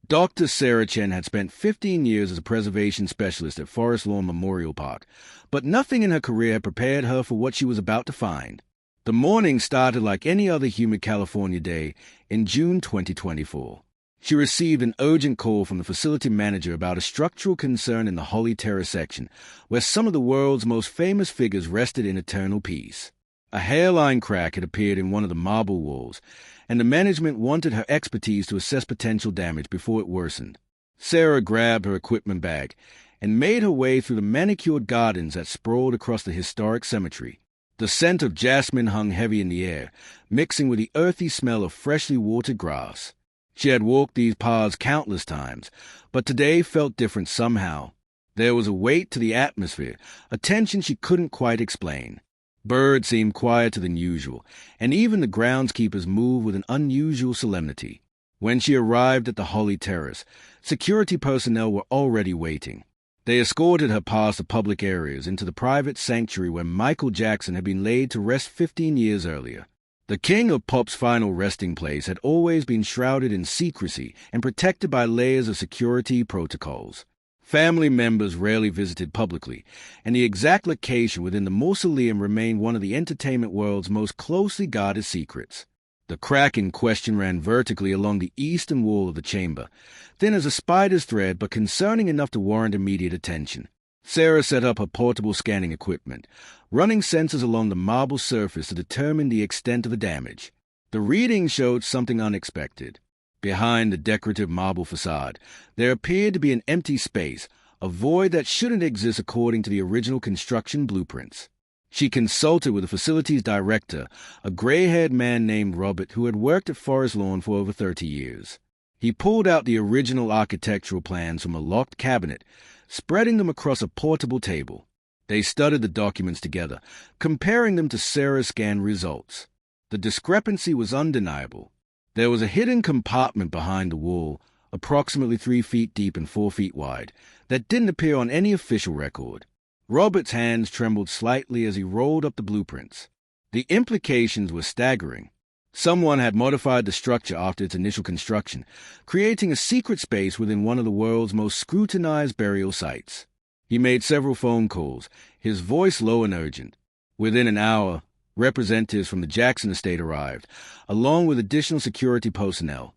Dr. Sarah Chen had spent 15 years as a preservation specialist at Forest Lawn Memorial Park, but nothing in her career had prepared her for what she was about to find. The morning started like any other humid California day in June 2024. She received an urgent call from the facility manager about a structural concern in the Holly Terrace section, where some of the world's most famous figures rested in eternal peace. A hairline crack had appeared in one of the marble walls, and the management wanted her expertise to assess potential damage before it worsened. Sarah grabbed her equipment bag and made her way through the manicured gardens that sprawled across the historic cemetery. The scent of jasmine hung heavy in the air, mixing with the earthy smell of freshly watered grass. She had walked these paths countless times, but today felt different somehow. There was a weight to the atmosphere, a tension she couldn't quite explain. Birds seemed quieter than usual, and even the groundskeepers moved with an unusual solemnity. When she arrived at the Holly Terrace, security personnel were already waiting. They escorted her past the public areas into the private sanctuary where Michael Jackson had been laid to rest 15 years earlier. The king of pop's final resting place had always been shrouded in secrecy and protected by layers of security protocols. Family members rarely visited publicly, and the exact location within the mausoleum remained one of the entertainment world's most closely guarded secrets. The crack in question ran vertically along the eastern wall of the chamber, thin as a spider's thread but concerning enough to warrant immediate attention. Sarah set up her portable scanning equipment, running sensors along the marble surface to determine the extent of the damage. The readings showed something unexpected. Behind the decorative marble facade, there appeared to be an empty space, a void that shouldn't exist according to the original construction blueprints. She consulted with the facility's director, a gray-haired man named Robert who had worked at Forest Lawn for over 30 years. He pulled out the original architectural plans from a locked cabinet, spreading them across a portable table. They studied the documents together, comparing them to Sarah's scan results. The discrepancy was undeniable. There was a hidden compartment behind the wall, approximately 3 feet deep and 4 feet wide, that didn't appear on any official record. Robert's hands trembled slightly as he rolled up the blueprints. The implications were staggering. Someone had modified the structure after its initial construction, creating a secret space within one of the world's most scrutinized burial sites. He made several phone calls, his voice low and urgent. Within an hour, representatives from the Jackson estate arrived, along with additional security personnel,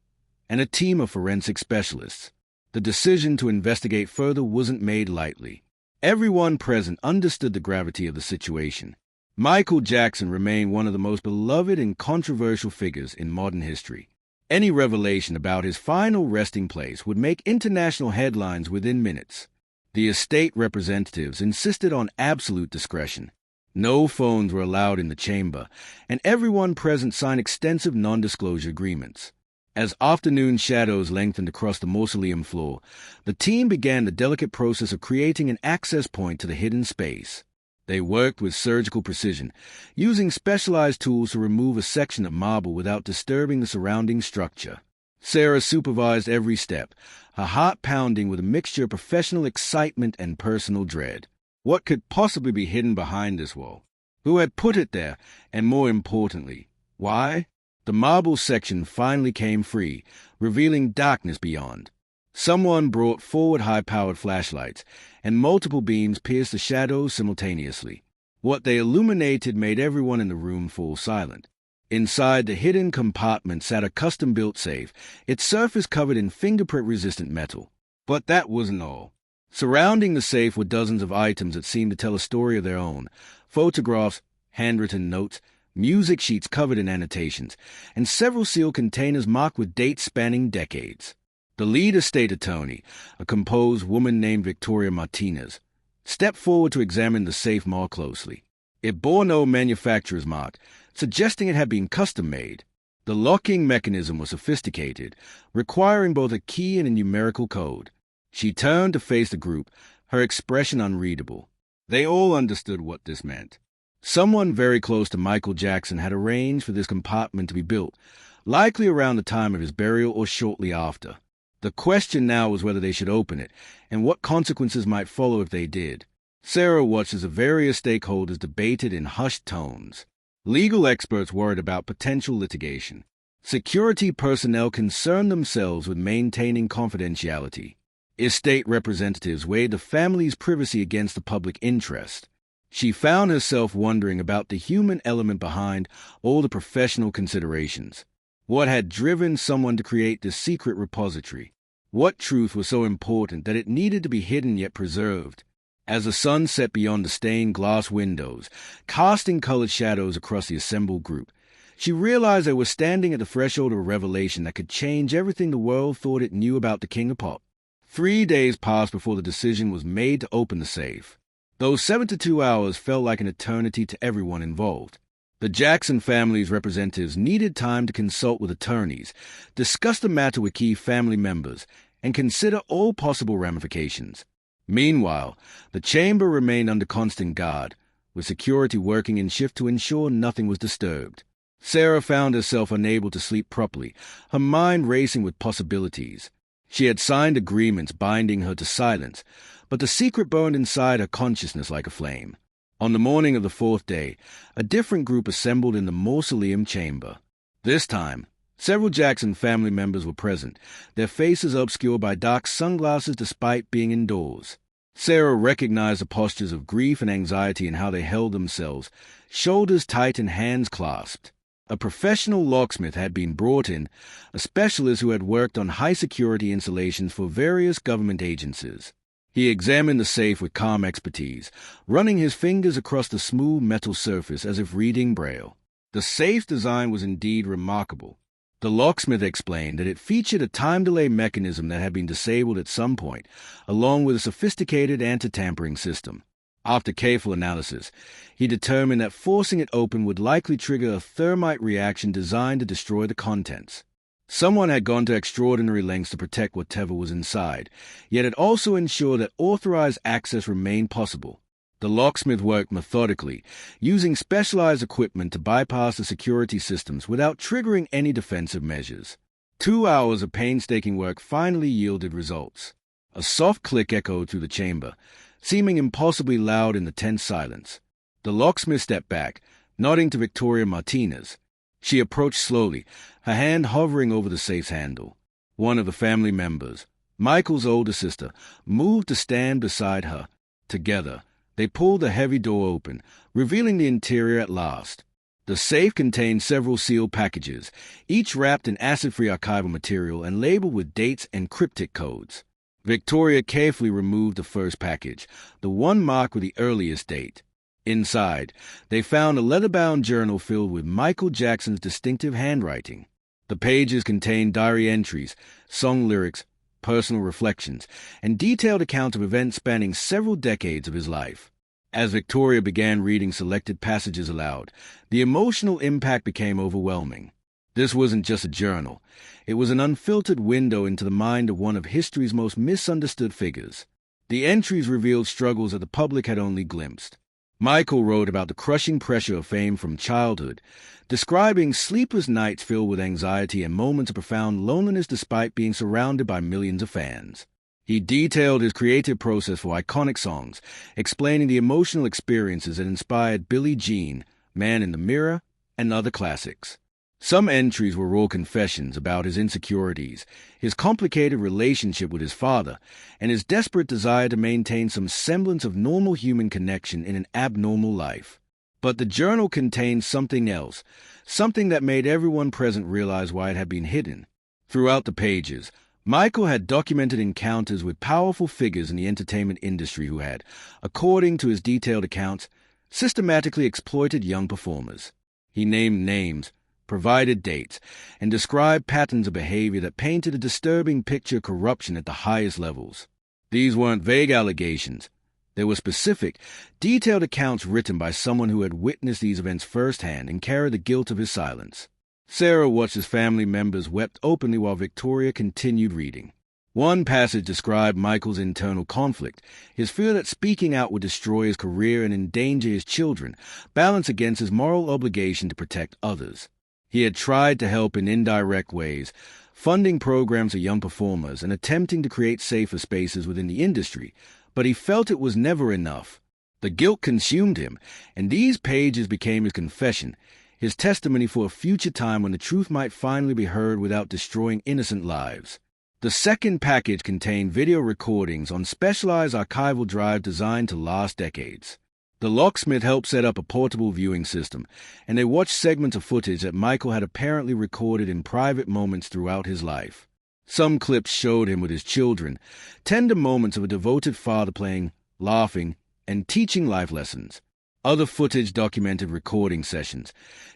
and a team of forensic specialists. The decision to investigate further wasn't made lightly. Everyone present understood the gravity of the situation. Michael Jackson remained one of the most beloved and controversial figures in modern history. Any revelation about his final resting place would make international headlines within minutes. The estate representatives insisted on absolute discretion. No phones were allowed in the chamber, and everyone present signed extensive non-disclosure agreements. As afternoon shadows lengthened across the mausoleum floor, the team began the delicate process of creating an access point to the hidden space. They worked with surgical precision, using specialized tools to remove a section of marble without disturbing the surrounding structure. Sarah supervised every step, her heart pounding with a mixture of professional excitement and personal dread. What could possibly be hidden behind this wall? Who had put it there? And more importantly, why? The marble section finally came free, revealing darkness beyond. Someone brought forward high-powered flashlights, and multiple beams pierced the shadows simultaneously. What they illuminated made everyone in the room fall silent. Inside the hidden compartment sat a custom-built safe, its surface covered in fingerprint-resistant metal. But that wasn't all. Surrounding the safe were dozens of items that seemed to tell a story of their own. Photographs, handwritten notes, music sheets covered in annotations, and several sealed containers marked with dates spanning decades. The lead estate attorney, a composed woman named Victoria Martinez, stepped forward to examine the safe more closely. It bore no manufacturer's mark, suggesting it had been custom-made. The locking mechanism was sophisticated, requiring both a key and a numerical code. She turned to face the group, her expression unreadable. They all understood what this meant. Someone very close to Michael Jackson had arranged for this compartment to be built, likely around the time of his burial or shortly after. The question now was whether they should open it, and what consequences might follow if they did. Sarah watched as the various stakeholders debated in hushed tones. Legal experts worried about potential litigation. Security personnel concerned themselves with maintaining confidentiality. Estate representatives weighed the family's privacy against the public interest. She found herself wondering about the human element behind all the professional considerations. What had driven someone to create this secret repository? What truth was so important that it needed to be hidden yet preserved? As the sun set beyond the stained glass windows, casting colored shadows across the assembled group, she realized they were standing at the threshold of a revelation that could change everything the world thought it knew about the King of Pop. 3 days passed before the decision was made to open the safe. Those 72 hours felt like an eternity to everyone involved. The Jackson family's representatives needed time to consult with attorneys, discuss the matter with key family members, and consider all possible ramifications. Meanwhile, the chamber remained under constant guard, with security working in shift to ensure nothing was disturbed. Sarah found herself unable to sleep properly, her mind racing with possibilities. She had signed agreements binding her to silence, but the secret burned inside her consciousness like a flame. On the morning of the 4th day, a different group assembled in the mausoleum chamber. This time, several Jackson family members were present, their faces obscured by dark sunglasses despite being indoors. Sarah recognized the postures of grief and anxiety in how they held themselves, shoulders tight and hands clasped. A professional locksmith had been brought in, a specialist who had worked on high-security installations for various government agencies. He examined the safe with calm expertise, running his fingers across the smooth metal surface as if reading Braille. The safe's design was indeed remarkable. The locksmith explained that it featured a time-delay mechanism that had been disabled at some point, along with a sophisticated anti-tampering system. After careful analysis, he determined that forcing it open would likely trigger a thermite reaction designed to destroy the contents. Someone had gone to extraordinary lengths to protect whatever was inside, yet it also ensured that authorized access remained possible. The locksmith worked methodically, using specialized equipment to bypass the security systems without triggering any defensive measures. 2 hours of painstaking work finally yielded results. A soft click echoed through the chamber, seeming impossibly loud in the tense silence. The locksmith stepped back, nodding to Victoria Martinez. She approached slowly, her hand hovering over the safe's handle. One of the family members, Michael's older sister, moved to stand beside her. Together, they pulled the heavy door open, revealing the interior at last. The safe contained several sealed packages, each wrapped in acid-free archival material and labeled with dates and cryptic codes. Victoria carefully removed the first package, the one marked with the earliest date. Inside, they found a leather-bound journal filled with Michael Jackson's distinctive handwriting. The pages contained diary entries, song lyrics, personal reflections, and detailed accounts of events spanning several decades of his life. As Victoria began reading selected passages aloud, the emotional impact became overwhelming. This wasn't just a journal. It was an unfiltered window into the mind of one of history's most misunderstood figures. The entries revealed struggles that the public had only glimpsed. Michael wrote about the crushing pressure of fame from childhood, describing sleepless nights filled with anxiety and moments of profound loneliness despite being surrounded by millions of fans. He detailed his creative process for iconic songs, explaining the emotional experiences that inspired Billie Jean, Man in the Mirror, and other classics. Some entries were raw confessions about his insecurities, his complicated relationship with his father, and his desperate desire to maintain some semblance of normal human connection in an abnormal life. But the journal contained something else, something that made everyone present realize why it had been hidden. Throughout the pages, Michael had documented encounters with powerful figures in the entertainment industry who had, according to his detailed accounts, systematically exploited young performers. He named names, provided dates, and described patterns of behavior that painted a disturbing picture of corruption at the highest levels. These weren't vague allegations. They were specific, detailed accounts written by someone who had witnessed these events firsthand and carried the guilt of his silence. Sarah watched as family members wept openly while Victoria continued reading. One passage described Michael's internal conflict, his fear that speaking out would destroy his career and endanger his children, balanced against his moral obligation to protect others. He had tried to help in indirect ways, funding programs for young performers and attempting to create safer spaces within the industry, but he felt it was never enough. The guilt consumed him, and these pages became his confession, his testimony for a future time when the truth might finally be heard without destroying innocent lives. The second package contained video recordings on specialized archival drive designed to last decades. The locksmith helped set up a portable viewing system, and they watched segments of footage that Michael had apparently recorded in private moments throughout his life. Some clips showed him with his children, tender moments of a devoted father playing, laughing, and teaching life lessons. Other footage documented recording sessions,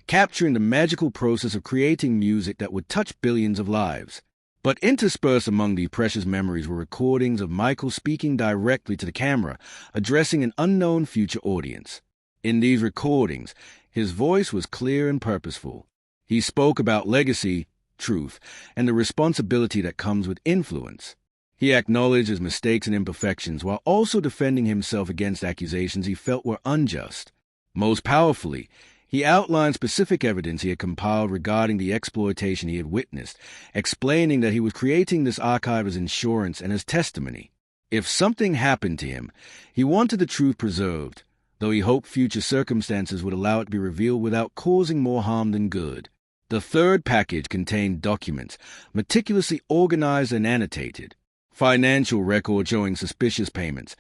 capturing the magical process of creating music that would touch billions of lives. But interspersed among these precious memories were recordings of Michael speaking directly to the camera, addressing an unknown future audience. In these recordings, his voice was clear and purposeful. He spoke about legacy, truth, and the responsibility that comes with influence. He acknowledged his mistakes and imperfections while also defending himself against accusations he felt were unjust. Most powerfully, he outlined specific evidence he had compiled regarding the exploitation he had witnessed, explaining that he was creating this archive as insurance and as testimony. If something happened to him, he wanted the truth preserved, though he hoped future circumstances would allow it to be revealed without causing more harm than good. The third package contained documents, meticulously organized and annotated, financial records showing suspicious payments,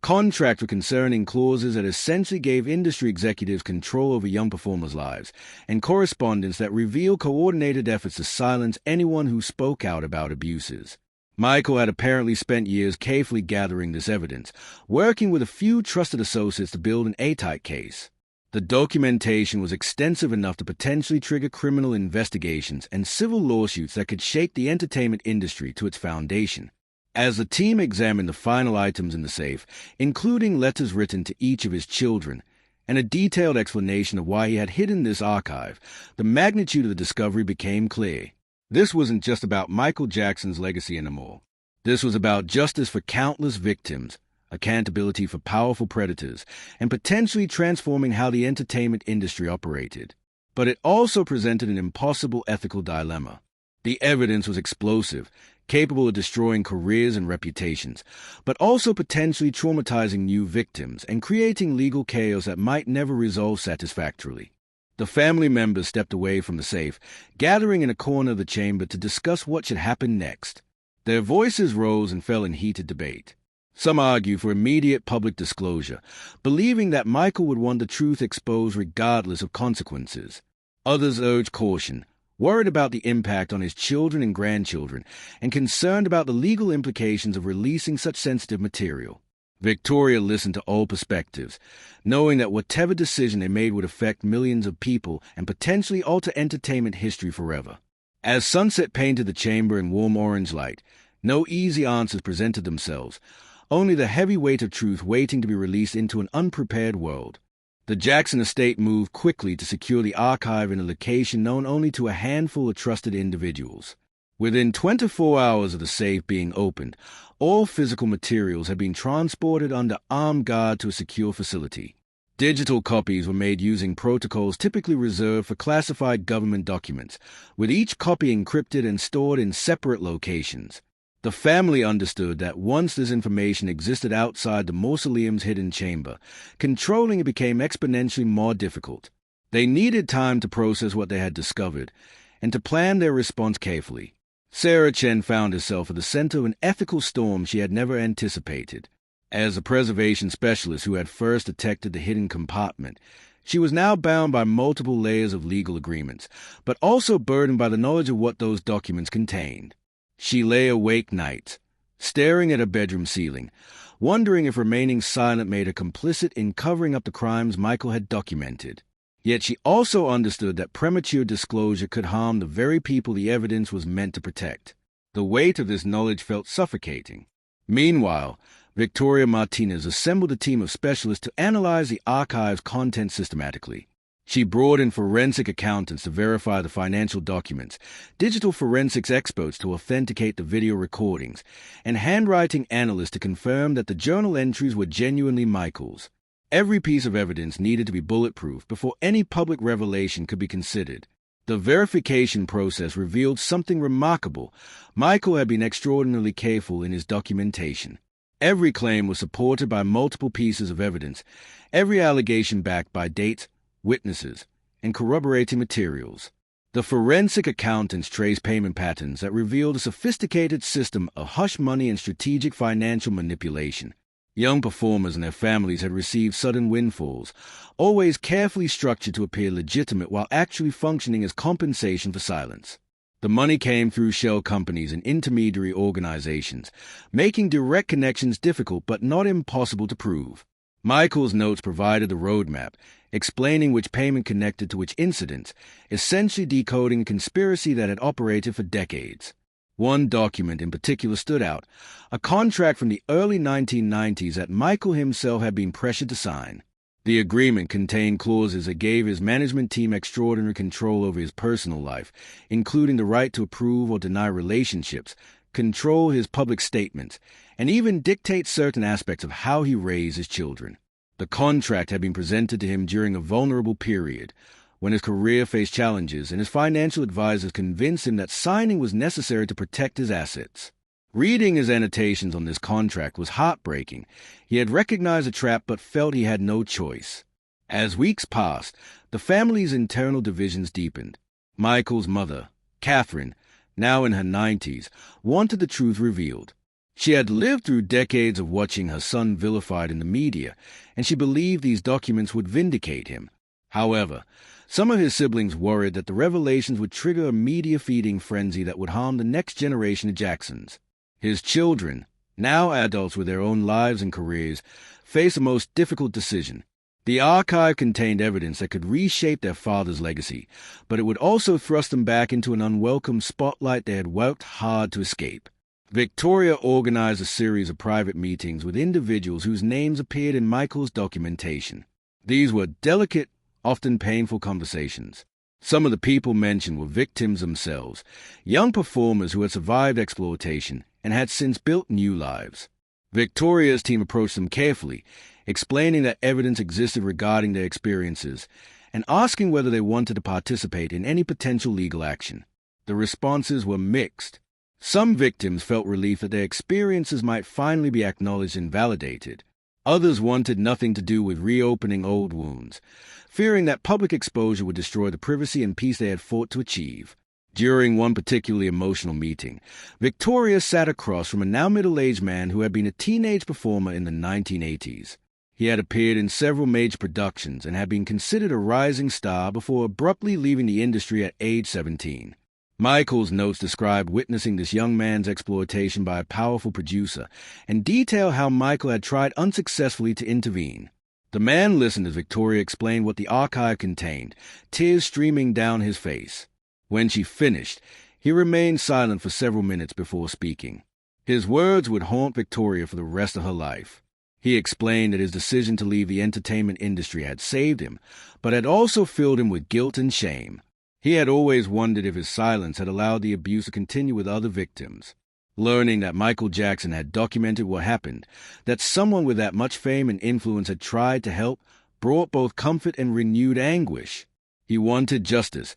contracts with concerning clauses that essentially gave industry executives control over young performers' lives, and correspondence that revealed coordinated efforts to silence anyone who spoke out about abuses. Michael had apparently spent years carefully gathering this evidence, working with a few trusted associates to build an airtight case. The documentation was extensive enough to potentially trigger criminal investigations and civil lawsuits that could shake the entertainment industry to its foundation. As the team examined the final items in the safe, including letters written to each of his children, and a detailed explanation of why he had hidden this archive, the magnitude of the discovery became clear. This wasn't just about Michael Jackson's legacy anymore. This was about justice for countless victims, accountability for powerful predators, and potentially transforming how the entertainment industry operated. But it also presented an impossible ethical dilemma. The evidence was explosive, capable of destroying careers and reputations, but also potentially traumatizing new victims and creating legal chaos that might never resolve satisfactorily. The family members stepped away from the safe, gathering in a corner of the chamber to discuss what should happen next. Their voices rose and fell in heated debate. Some argued for immediate public disclosure, believing that Michael would want the truth exposed regardless of consequences. Others urged caution, worried about the impact on his children and grandchildren, and concerned about the legal implications of releasing such sensitive material. Victoria listened to all perspectives, knowing that whatever decision they made would affect millions of people and potentially alter entertainment history forever. As sunset painted the chamber in warm orange light, no easy answers presented themselves, only the heavy weight of truth waiting to be released into an unprepared world. The Jackson estate moved quickly to secure the archive in a location known only to a handful of trusted individuals. Within 24 hours of the safe being opened, all physical materials had been transported under armed guard to a secure facility. Digital copies were made using protocols typically reserved for classified government documents, with each copy encrypted and stored in separate locations. The family understood that once this information existed outside the mausoleum's hidden chamber, controlling it became exponentially more difficult. They needed time to process what they had discovered and to plan their response carefully. Sarah Chen found herself at the center of an ethical storm she had never anticipated. As a preservation specialist who had first detected the hidden compartment, she was now bound by multiple layers of legal agreements, but also burdened by the knowledge of what those documents contained. She lay awake nights, staring at her bedroom ceiling, wondering if remaining silent made her complicit in covering up the crimes Michael had documented. Yet she also understood that premature disclosure could harm the very people the evidence was meant to protect. The weight of this knowledge felt suffocating. Meanwhile, Victoria Martinez assembled a team of specialists to analyze the archive's content systematically. She brought in forensic accountants to verify the financial documents, digital forensics experts to authenticate the video recordings, and handwriting analysts to confirm that the journal entries were genuinely Michael's. Every piece of evidence needed to be bulletproof before any public revelation could be considered. The verification process revealed something remarkable. Michael had been extraordinarily careful in his documentation. Every claim was supported by multiple pieces of evidence, every allegation backed by dates, witnesses, and corroborating materials. The forensic accountants traced payment patterns that revealed a sophisticated system of hush money and strategic financial manipulation. Young performers and their families had received sudden windfalls, always carefully structured to appear legitimate while actually functioning as compensation for silence. The money came through shell companies and intermediary organizations, making direct connections difficult but not impossible to prove. Michael's notes provided the roadmap, explaining which payment connected to which incidents, essentially decoding a conspiracy that had operated for decades. One document in particular stood out, a contract from the early 1990s that Michael himself had been pressured to sign. The agreement contained clauses that gave his management team extraordinary control over his personal life, including the right to approve or deny relationships, control his public statements, and even dictate certain aspects of how he raised his children. The contract had been presented to him during a vulnerable period, when his career faced challenges and his financial advisors convinced him that signing was necessary to protect his assets. Reading his annotations on this contract was heartbreaking. He had recognized the trap but felt he had no choice. As weeks passed, the family's internal divisions deepened. Michael's mother, Catherine, now in her 90s, wanted the truth revealed. She had lived through decades of watching her son vilified in the media, and she believed these documents would vindicate him. However, some of his siblings worried that the revelations would trigger a media-feeding frenzy that would harm the next generation of Jacksons. His children, now adults with their own lives and careers, faced a most difficult decision. The archive contained evidence that could reshape their father's legacy, but it would also thrust them back into an unwelcome spotlight they had worked hard to escape. Victoria organized a series of private meetings with individuals whose names appeared in Michael's documentation. These were delicate, often painful conversations. Some of the people mentioned were victims themselves, young performers who had survived exploitation and had since built new lives. Victoria's team approached them carefully, explaining that evidence existed regarding their experiences and asking whether they wanted to participate in any potential legal action. The responses were mixed. Some victims felt relief that their experiences might finally be acknowledged and validated. Others wanted nothing to do with reopening old wounds, fearing that public exposure would destroy the privacy and peace they had fought to achieve. During one particularly emotional meeting, Victoria sat across from a now middle-aged man who had been a teenage performer in the 1980s. He had appeared in several major productions and had been considered a rising star before abruptly leaving the industry at age 17. Michael's notes described witnessing this young man's exploitation by a powerful producer and detail how Michael had tried unsuccessfully to intervene. The man listened as Victoria explained what the archive contained, tears streaming down his face. When she finished, he remained silent for several minutes before speaking. His words would haunt Victoria for the rest of her life. He explained that his decision to leave the entertainment industry had saved him, but had also filled him with guilt and shame. He had always wondered if his silence had allowed the abuse to continue with other victims. Learning that Michael Jackson had documented what happened, that someone with that much fame and influence had tried to help, brought both comfort and renewed anguish. He wanted justice,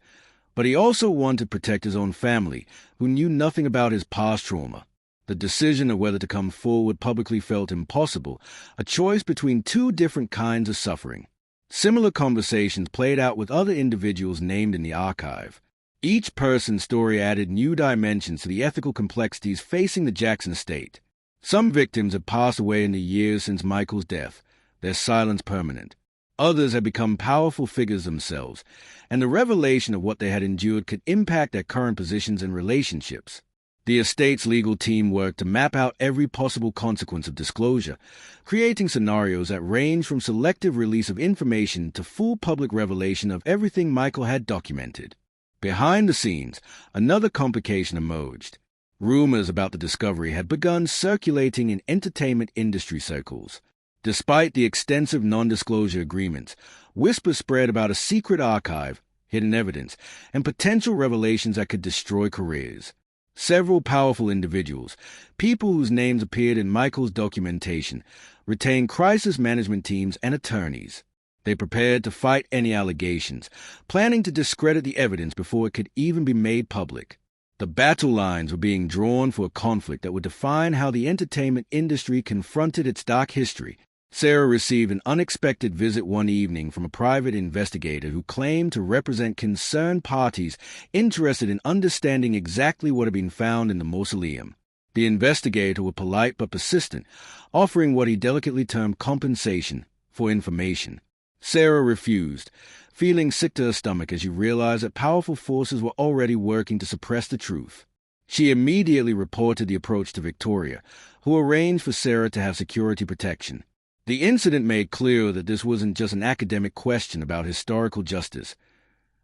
but he also wanted to protect his own family, who knew nothing about his past trauma. The decision of whether to come forward publicly felt impossible, a choice between two different kinds of suffering. Similar conversations played out with other individuals named in the archive. Each person's story added new dimensions to the ethical complexities facing the Jackson estate. Some victims had passed away in the years since Michael's death, their silence permanent. Others had become powerful figures themselves, and the revelation of what they had endured could impact their current positions and relationships. The estate's legal team worked to map out every possible consequence of disclosure, creating scenarios that ranged from selective release of information to full public revelation of everything Michael had documented. Behind the scenes, another complication emerged. Rumors about the discovery had begun circulating in entertainment industry circles. Despite the extensive non-disclosure agreements, whispers spread about a secret archive, hidden evidence, and potential revelations that could destroy careers. Several powerful individuals, people whose names appeared in Michael's documentation, retained crisis management teams and attorneys. They prepared to fight any allegations, planning to discredit the evidence before it could even be made public. The battle lines were being drawn for a conflict that would define how the entertainment industry confronted its dark history, Sarah received an unexpected visit one evening from a private investigator who claimed to represent concerned parties interested in understanding exactly what had been found in the mausoleum. The investigator was polite but persistent, offering what he delicately termed compensation for information. Sarah refused, feeling sick to her stomach as she realized that powerful forces were already working to suppress the truth. She immediately reported the approach to Victoria, who arranged for Sarah to have security protection. The incident made clear that this wasn't just an academic question about historical justice.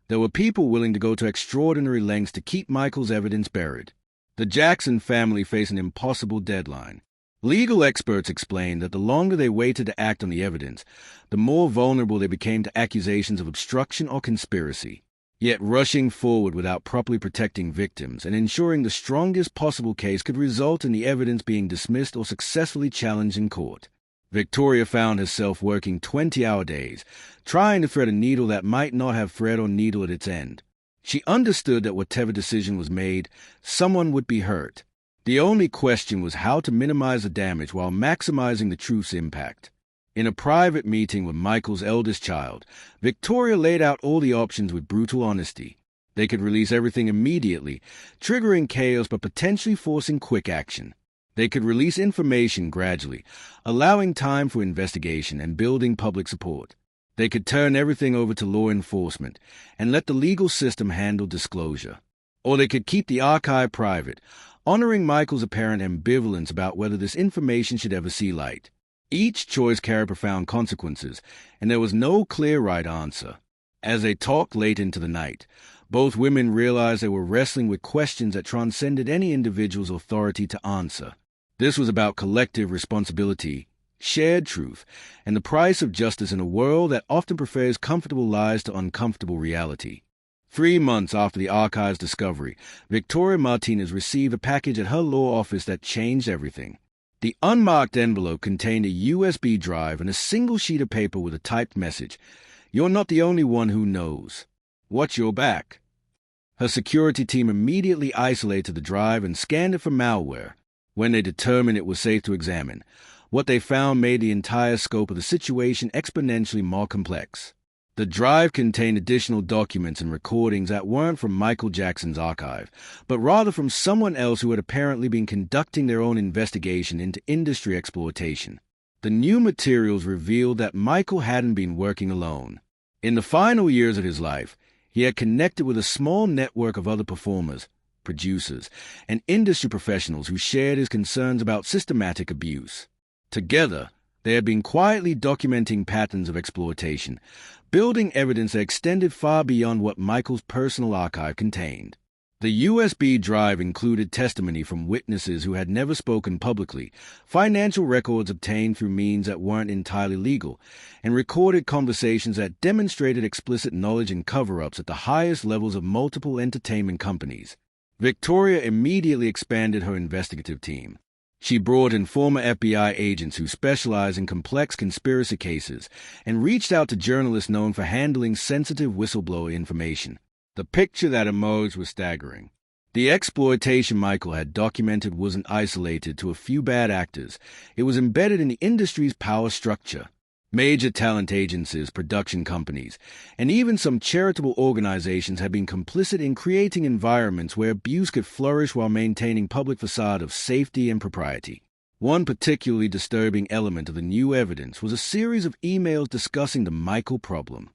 There were people willing to go to extraordinary lengths to keep Michael's evidence buried. The Jackson family faced an impossible deadline. Legal experts explained that the longer they waited to act on the evidence, the more vulnerable they became to accusations of obstruction or conspiracy. Yet rushing forward without properly protecting victims and ensuring the strongest possible case could result in the evidence being dismissed or successfully challenged in court. Victoria found herself working 20-hour days, trying to thread a needle that might not have thread or needle at its end. She understood that whatever decision was made, someone would be hurt. The only question was how to minimize the damage while maximizing the truth's impact. In a private meeting with Michael's eldest child, Victoria laid out all the options with brutal honesty. They could release everything immediately, triggering chaos but potentially forcing quick action. They could release information gradually, allowing time for investigation and building public support. They could turn everything over to law enforcement and let the legal system handle disclosure. Or they could keep the archive private, honoring Michael's apparent ambivalence about whether this information should ever see light. Each choice carried profound consequences, and there was no clear right answer. As they talked late into the night, both women realized they were wrestling with questions that transcended any individual's authority to answer. This was about collective responsibility, shared truth, and the price of justice in a world that often prefers comfortable lies to uncomfortable reality. 3 months after the archive's discovery, Victoria Martinez received a package at her law office that changed everything. The unmarked envelope contained a USB drive and a single sheet of paper with a typed message. "You're not the only one who knows. Watch your back." Her security team immediately isolated the drive and scanned it for malware. When they determined it was safe to examine, what they found made the entire scope of the situation exponentially more complex. The drive contained additional documents and recordings that weren't from Michael Jackson's archive, but rather from someone else who had apparently been conducting their own investigation into industry exploitation. The new materials revealed that Michael hadn't been working alone. In the final years of his life, he had connected with a small network of other performers, producers, and industry professionals who shared his concerns about systematic abuse. Together, they had been quietly documenting patterns of exploitation, building evidence that extended far beyond what Michael's personal archive contained. The USB drive included testimony from witnesses who had never spoken publicly, financial records obtained through means that weren't entirely legal, and recorded conversations that demonstrated explicit knowledge and cover-ups at the highest levels of multiple entertainment companies. Victoria immediately expanded her investigative team. She brought in former FBI agents who specialize in complex conspiracy cases and reached out to journalists known for handling sensitive whistleblower information. The picture that emerged was staggering. The exploitation Michael had documented wasn't isolated to a few bad actors. It was embedded in the industry's power structure. Major talent agencies, production companies, and even some charitable organizations had been complicit in creating environments where abuse could flourish while maintaining public facade of safety and propriety. One particularly disturbing element of the new evidence was a series of emails discussing the Michael problem.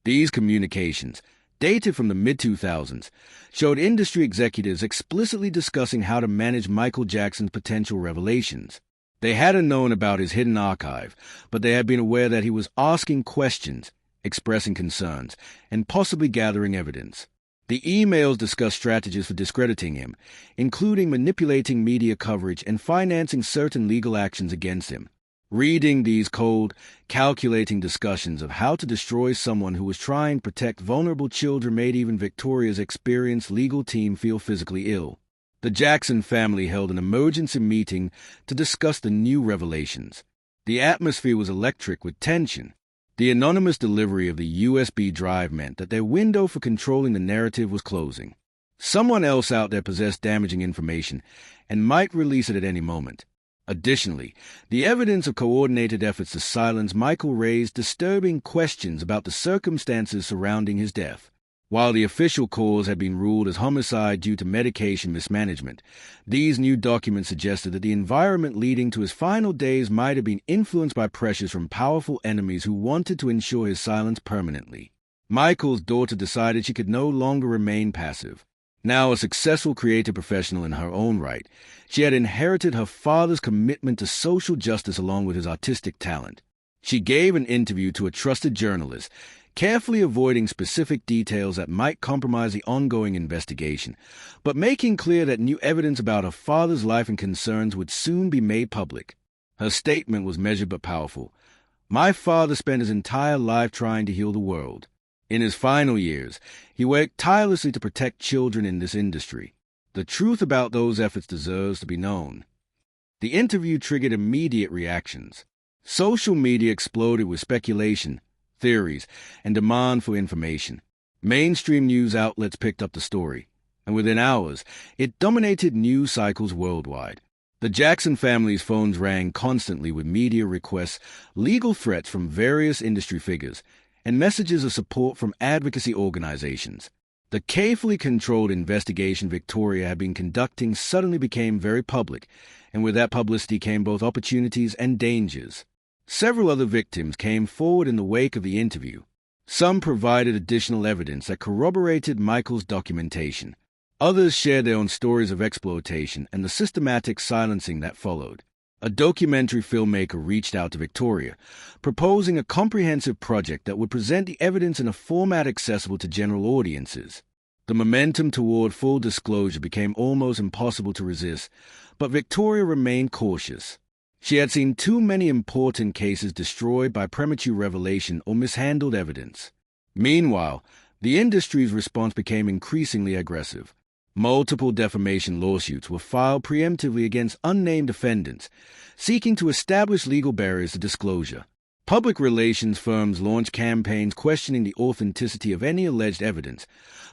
These communications, dated from the mid-2000s, showed industry executives explicitly discussing how to manage Michael Jackson's potential revelations. They hadn't known about his hidden archive, but they had been aware that he was asking questions, expressing concerns, and possibly gathering evidence. The emails discussed strategies for discrediting him, including manipulating media coverage and financing certain legal actions against him. Reading these cold, calculating discussions of how to destroy someone who was trying to protect vulnerable children made even Victoria's experienced legal team feel physically ill. The Jackson family held an emergency meeting to discuss the new revelations. The atmosphere was electric with tension. The anonymous delivery of the USB drive meant that their window for controlling the narrative was closing. Someone else out there possessed damaging information and might release it at any moment. Additionally, the evidence of coordinated efforts to silence Michael raised disturbing questions about the circumstances surrounding his death. While the official cause had been ruled as homicide due to medication mismanagement, these new documents suggested that the environment leading to his final days might have been influenced by pressures from powerful enemies who wanted to ensure his silence permanently. Michael's daughter decided she could no longer remain passive. Now a successful creative professional in her own right, she had inherited her father's commitment to social justice along with his artistic talent. She gave an interview to a trusted journalist, carefully avoiding specific details that might compromise the ongoing investigation, but making clear that new evidence about her father's life and concerns would soon be made public. Her statement was measured but powerful. "My father spent his entire life trying to heal the world. In his final years, he worked tirelessly to protect children in this industry. The truth about those efforts deserves to be known." The interview triggered immediate reactions. Social media exploded with speculation, theories, and demand for information. Mainstream news outlets picked up the story, and within hours, it dominated news cycles worldwide. The Jackson family's phones rang constantly with media requests, legal threats from various industry figures, and messages of support from advocacy organizations. The carefully controlled investigation Victoria had been conducting suddenly became very public, and with that publicity came both opportunities and dangers. Several other victims came forward in the wake of the interview. Some provided additional evidence that corroborated Michael's documentation. Others shared their own stories of exploitation and the systematic silencing that followed. A documentary filmmaker reached out to Victoria, proposing a comprehensive project that would present the evidence in a format accessible to general audiences. The momentum toward full disclosure became almost impossible to resist, but Victoria remained cautious. She had seen too many important cases destroyed by premature revelation or mishandled evidence. Meanwhile, the industry's response became increasingly aggressive. Multiple defamation lawsuits were filed preemptively against unnamed defendants, seeking to establish legal barriers to disclosure. Public relations firms launched campaigns questioning the authenticity of any alleged evidence,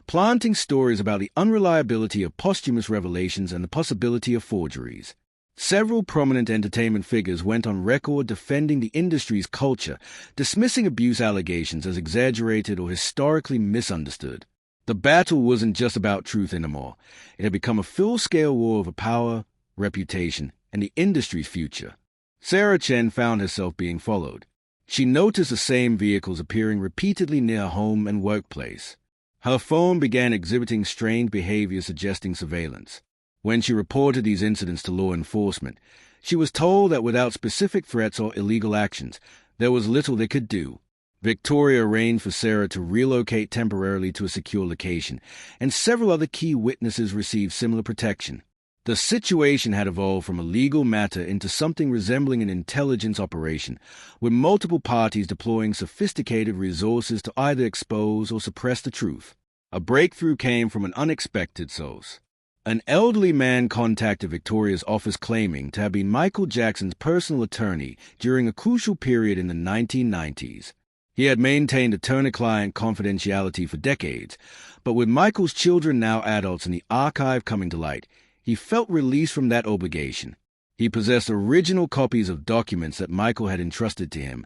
planting stories about the unreliability of posthumous revelations and the possibility of forgeries. Several prominent entertainment figures went on record defending the industry's culture, dismissing abuse allegations as exaggerated or historically misunderstood. The battle wasn't just about truth anymore. It had become a full-scale war over power, reputation, and the industry's future. Sarah Chen found herself being followed. She noticed the same vehicles appearing repeatedly near her home and workplace. Her phone began exhibiting strange behavior suggesting surveillance. When she reported these incidents to law enforcement, she was told that without specific threats or illegal actions, there was little they could do. Victoria arranged for Sarah to relocate temporarily to a secure location, and several other key witnesses received similar protection. The situation had evolved from a legal matter into something resembling an intelligence operation, with multiple parties deploying sophisticated resources to either expose or suppress the truth. A breakthrough came from an unexpected source. An elderly man contacted Victoria's office claiming to have been Michael Jackson's personal attorney during a crucial period in the 1990s. He had maintained attorney-client confidentiality for decades, but with Michael's children now adults and the archive coming to light, he felt released from that obligation. He possessed original copies of documents that Michael had entrusted to him,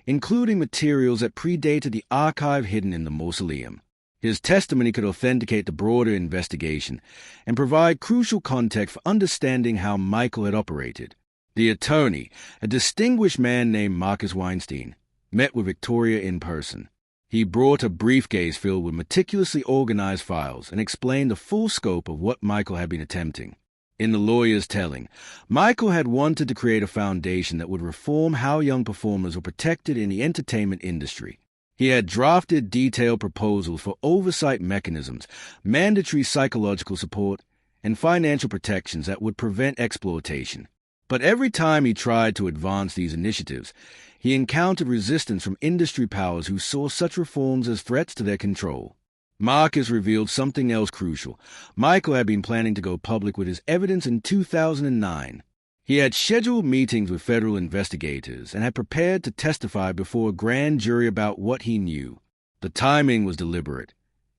including materials that predated the archive hidden in the mausoleum. His testimony could authenticate the broader investigation and provide crucial context for understanding how Michael had operated. The attorney, a distinguished man named Marcus Weinstein, met with Victoria in person. He brought a briefcase filled with meticulously organized files and explained the full scope of what Michael had been attempting. In the lawyer's telling, Michael had wanted to create a foundation that would reform how young performers were protected in the entertainment industry. He had drafted detailed proposals for oversight mechanisms, mandatory psychological support, and financial protections that would prevent exploitation. But every time he tried to advance these initiatives, he encountered resistance from industry powers who saw such reforms as threats to their control. Marcus revealed something else crucial. Michael had been planning to go public with his evidence in 2009. He had scheduled meetings with federal investigators and had prepared to testify before a grand jury about what he knew. The timing was deliberate.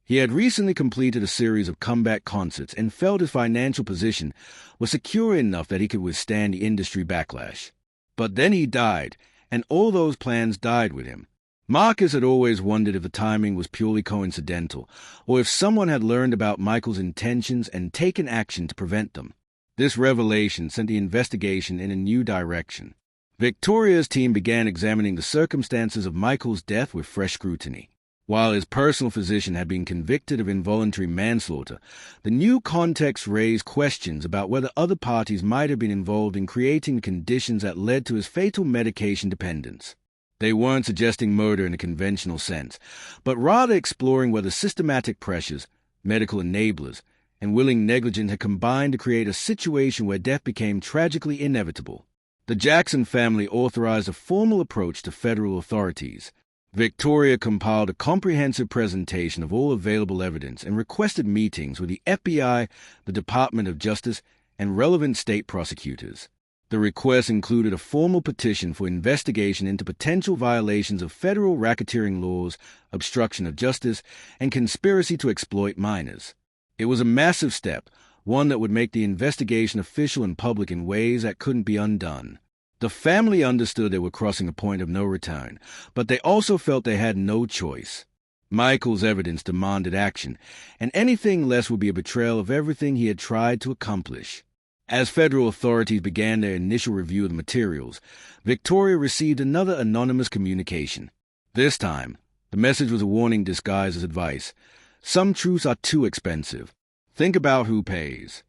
He had recently completed a series of comeback concerts and felt his financial position was secure enough that he could withstand the industry backlash. But then he died, and all those plans died with him. Marcus had always wondered if the timing was purely coincidental, or if someone had learned about Michael's intentions and taken action to prevent them. This revelation sent the investigation in a new direction. Victoria's team began examining the circumstances of Michael's death with fresh scrutiny. While his personal physician had been convicted of involuntary manslaughter, the new context raised questions about whether other parties might have been involved in creating the conditions that led to his fatal medication dependence. They weren't suggesting murder in a conventional sense, but rather exploring whether systematic pressures, medical enablers, and willing negligence had combined to create a situation where death became tragically inevitable. The Jackson family authorized a formal approach to federal authorities. Victoria compiled a comprehensive presentation of all available evidence and requested meetings with the FBI, the Department of Justice, and relevant state prosecutors. The request included a formal petition for investigation into potential violations of federal racketeering laws, obstruction of justice, and conspiracy to exploit minors. It was a massive step, one that would make the investigation official and public in ways that couldn't be undone. The family understood they were crossing a point of no return, but they also felt they had no choice. Michael's evidence demanded action, and anything less would be a betrayal of everything he had tried to accomplish. As federal authorities began their initial review of the materials, Victoria received another anonymous communication. This time, the message was a warning disguised as advice. Some truths are too expensive. Think about who pays.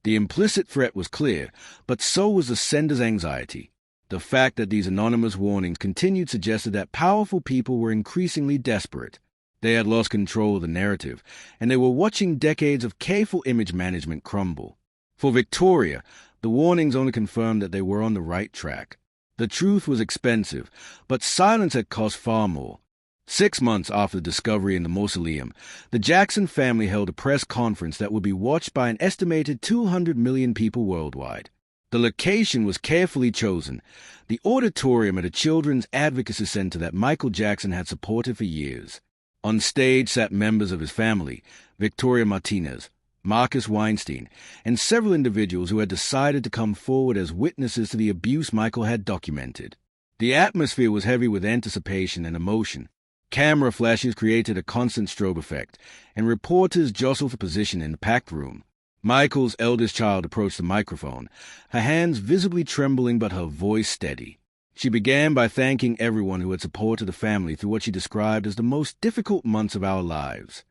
The implicit threat was clear, but so was the sender's anxiety. The fact that these anonymous warnings continued suggested that powerful people were increasingly desperate. They had lost control of the narrative, and they were watching decades of careful image management crumble. For Victoria, the warnings only confirmed that they were on the right track. The truth was expensive, but silence had cost far more. 6 months after the discovery in the mausoleum, the Jackson family held a press conference that would be watched by an estimated 200 million people worldwide. The location was carefully chosen, the auditorium at a children's advocacy center that Michael Jackson had supported for years. On stage sat members of his family, Victoria Martinez, Marcus Weinstein, and several individuals who had decided to come forward as witnesses to the abuse Michael had documented. The atmosphere was heavy with anticipation and emotion. Camera flashes created a constant strobe effect, and reporters jostled for position in the packed room. Michael's eldest child approached the microphone, her hands visibly trembling but her voice steady. She began by thanking everyone who had supported the family through what she described as the most difficult months of our lives.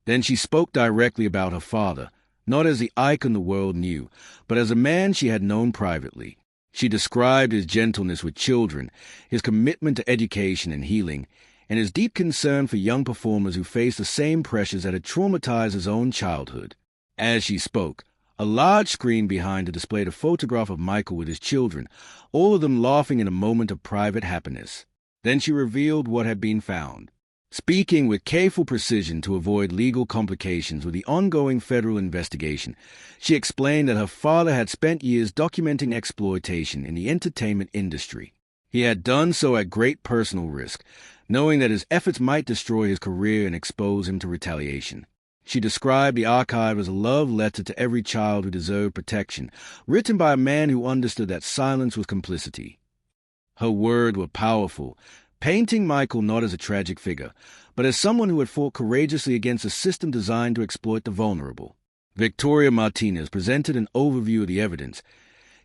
Then she spoke directly about her father, not as the icon the world knew, but as a man she had known privately. She described his gentleness with children, his commitment to education and healing, and his deep concern for young performers who faced the same pressures that had traumatized his own childhood. As she spoke, a large screen behind her displayed a photograph of Michael with his children, all of them laughing in a moment of private happiness. Then she revealed what had been found. Speaking with careful precision to avoid legal complications with the ongoing federal investigation, she explained that her father had spent years documenting exploitation in the entertainment industry. He had done so at great personal risk, knowing that his efforts might destroy his career and expose him to retaliation. She described the archive as a love letter to every child who deserved protection, written by a man who understood that silence was complicity. Her words were powerful, painting Michael not as a tragic figure, but as someone who had fought courageously against a system designed to exploit the vulnerable. Victoria Martinez presented an overview of the evidence,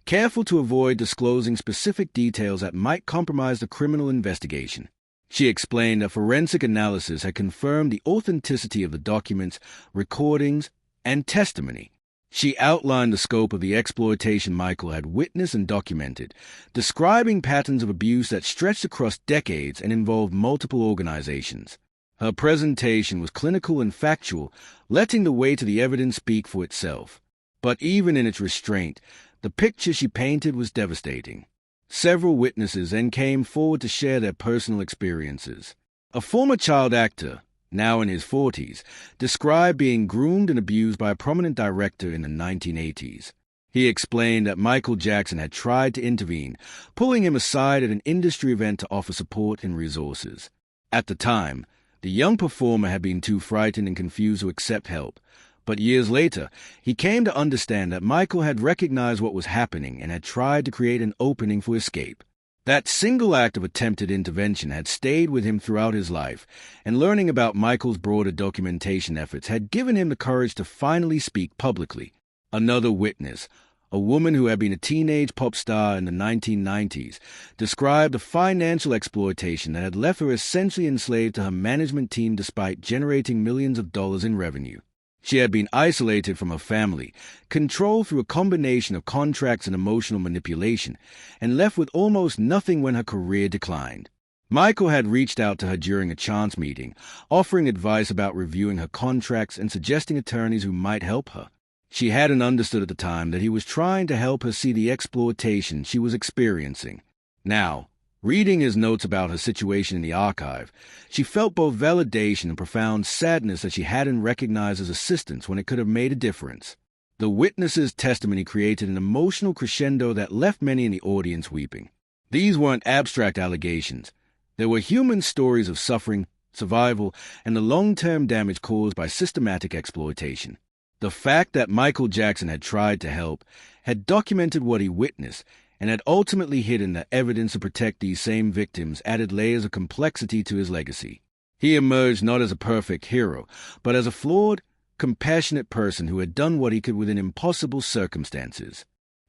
careful to avoid disclosing specific details that might compromise the criminal investigation. She explained that forensic analysis had confirmed the authenticity of the documents, recordings, and testimony. She outlined the scope of the exploitation Michael had witnessed and documented, describing patterns of abuse that stretched across decades and involved multiple organizations. Her presentation was clinical and factual, letting the weight of the evidence speak for itself. But even in its restraint, the picture she painted was devastating. Several witnesses then came forward to share their personal experiences. A former child actor, now in his 40s, described being groomed and abused by a prominent director in the 1980s. He explained that Michael Jackson had tried to intervene, pulling him aside at an industry event to offer support and resources. At the time, The young performer had been too frightened and confused to accept help, but years later, he came to understand that Michael had recognized what was happening and had tried to create an opening for escape. That single act of attempted intervention had stayed with him throughout his life, and learning about Michael's broader documentation efforts had given him the courage to finally speak publicly. Another witness, a woman who had been a teenage pop star in the 1990s, described the financial exploitation that had left her essentially enslaved to her management team despite generating millions of dollars in revenue. She had been isolated from her family, controlled through a combination of contracts and emotional manipulation, and left with almost nothing when her career declined. Michael had reached out to her during a chance meeting, offering advice about reviewing her contracts and suggesting attorneys who might help her. She hadn't understood at the time that he was trying to help her see the exploitation she was experiencing. Now, reading his notes about her situation in the archive, she felt both validation and profound sadness that she hadn't recognized his assistance when it could have made a difference. The witness's testimony created an emotional crescendo that left many in the audience weeping. These weren't abstract allegations. They were human stories of suffering, survival, and the long-term damage caused by systematic exploitation. The fact that Michael Jackson had tried to help, had documented what he witnessed, and had ultimately hidden the evidence to protect these same victims added layers of complexity to his legacy. He emerged not as a perfect hero, but as a flawed, compassionate person who had done what he could within impossible circumstances.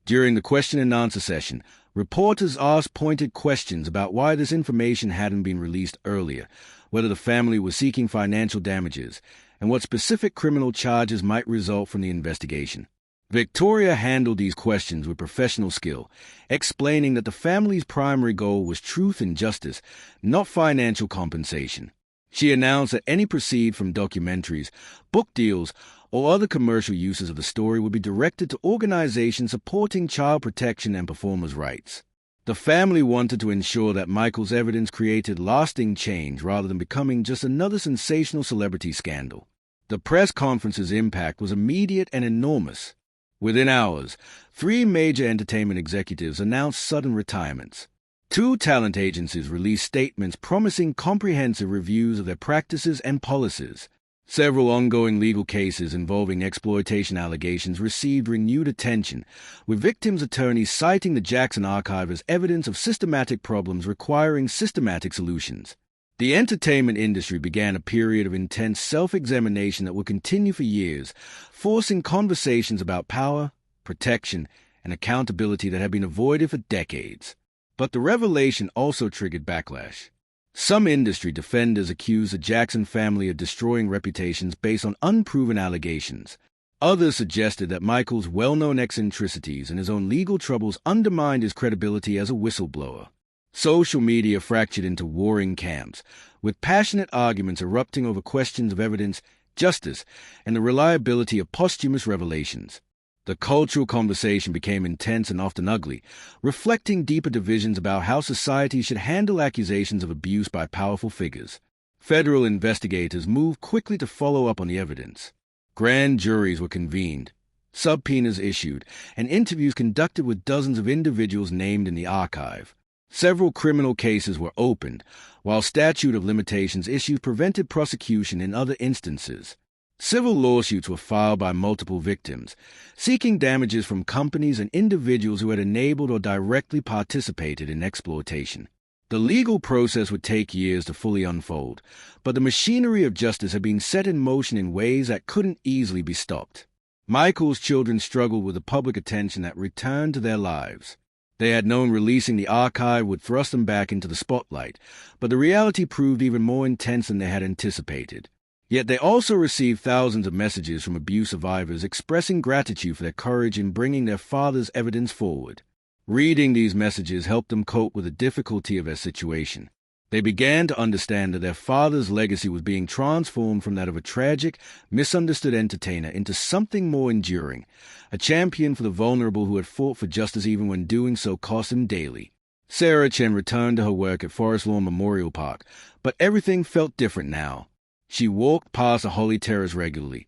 During the question-and-answer session, reporters asked pointed questions about why this information hadn't been released earlier, whether the family was seeking financial damages, and what specific criminal charges might result from the investigation. Victoria handled these questions with professional skill, explaining that the family's primary goal was truth and justice, not financial compensation. She announced that any proceeds from documentaries, book deals, or other commercial uses of the story would be directed to organizations supporting child protection and performers' rights. The family wanted to ensure that Michael's evidence created lasting change rather than becoming just another sensational celebrity scandal. The press conference's impact was immediate and enormous. Within hours, 3 major entertainment executives announced sudden retirements. 2 talent agencies released statements promising comprehensive reviews of their practices and policies. Several ongoing legal cases involving exploitation allegations received renewed attention, with victims' attorneys citing the Jackson archive as evidence of systematic problems requiring systematic solutions. The entertainment industry began a period of intense self-examination that would continue for years, forcing conversations about power, protection, and accountability that had been avoided for decades. But the revelation also triggered backlash. Some industry defenders accused the Jackson family of destroying reputations based on unproven allegations. Others suggested that Michael's well-known eccentricities and his own legal troubles undermined his credibility as a whistleblower. Social media fractured into warring camps, with passionate arguments erupting over questions of evidence, justice, and the reliability of posthumous revelations. The cultural conversation became intense and often ugly, reflecting deeper divisions about how society should handle accusations of abuse by powerful figures. Federal investigators moved quickly to follow up on the evidence. Grand juries were convened, subpoenas issued, and interviews conducted with dozens of individuals named in the archive. Several criminal cases were opened, while statute of limitations issues prevented prosecution in other instances. Civil lawsuits were filed by multiple victims, seeking damages from companies and individuals who had enabled or directly participated in exploitation. The legal process would take years to fully unfold, but the machinery of justice had been set in motion in ways that couldn't easily be stopped. Michael's children struggled with the public attention that returned to their lives. They had known releasing the archive would thrust them back into the spotlight, but the reality proved even more intense than they had anticipated. Yet they also received thousands of messages from abuse survivors expressing gratitude for their courage in bringing their father's evidence forward. Reading these messages helped them cope with the difficulty of their situation. They began to understand that their father's legacy was being transformed from that of a tragic, misunderstood entertainer into something more enduring, a champion for the vulnerable who had fought for justice even when doing so cost him daily. Sarah Chen returned to her work at Forest Lawn Memorial Park, but everything felt different now. She walked past the Holy Terrace regularly,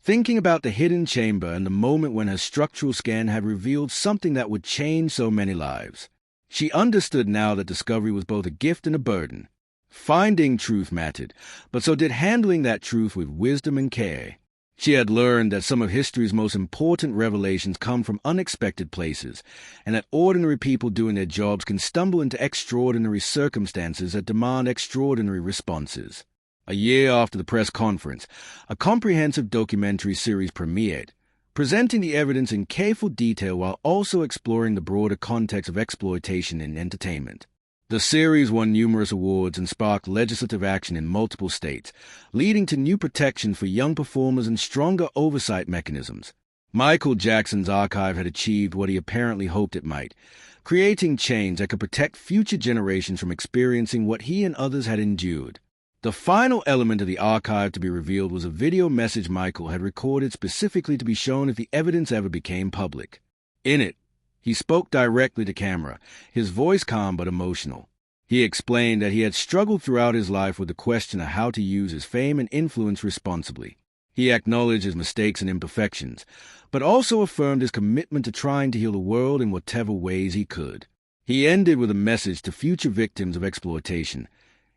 thinking about the hidden chamber and the moment when her structural scan had revealed something that would change so many lives. She understood now that discovery was both a gift and a burden. Finding truth mattered, but so did handling that truth with wisdom and care. She had learned that some of history's most important revelations come from unexpected places, and that ordinary people doing their jobs can stumble into extraordinary circumstances that demand extraordinary responses. A year after the press conference, a comprehensive documentary series premiered, presenting the evidence in careful detail while also exploring the broader context of exploitation in entertainment. The series won numerous awards and sparked legislative action in multiple states, leading to new protection for young performers and stronger oversight mechanisms. Michael Jackson's archive had achieved what he apparently hoped it might, creating chains that could protect future generations from experiencing what he and others had endured. The final element of the archive to be revealed was a video message Michael had recorded specifically to be shown if the evidence ever became public. In it, he spoke directly to camera, his voice calm but emotional. He explained that he had struggled throughout his life with the question of how to use his fame and influence responsibly. He acknowledged his mistakes and imperfections, but also affirmed his commitment to trying to heal the world in whatever ways he could. He ended with a message to future victims of exploitation.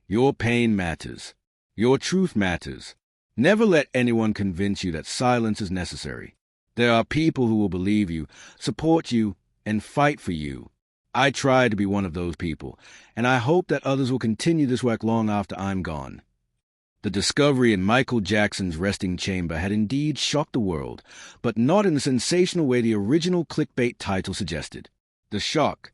Your pain matters. Your truth matters. Never let anyone convince you that silence is necessary. There are people who will believe you, support you, and fight for you. I try to be one of those people, and I hope that others will continue this work long after I'm gone. The discovery in Michael Jackson's resting chamber had indeed shocked the world, but not in the sensational way the original clickbait title suggested. The shock,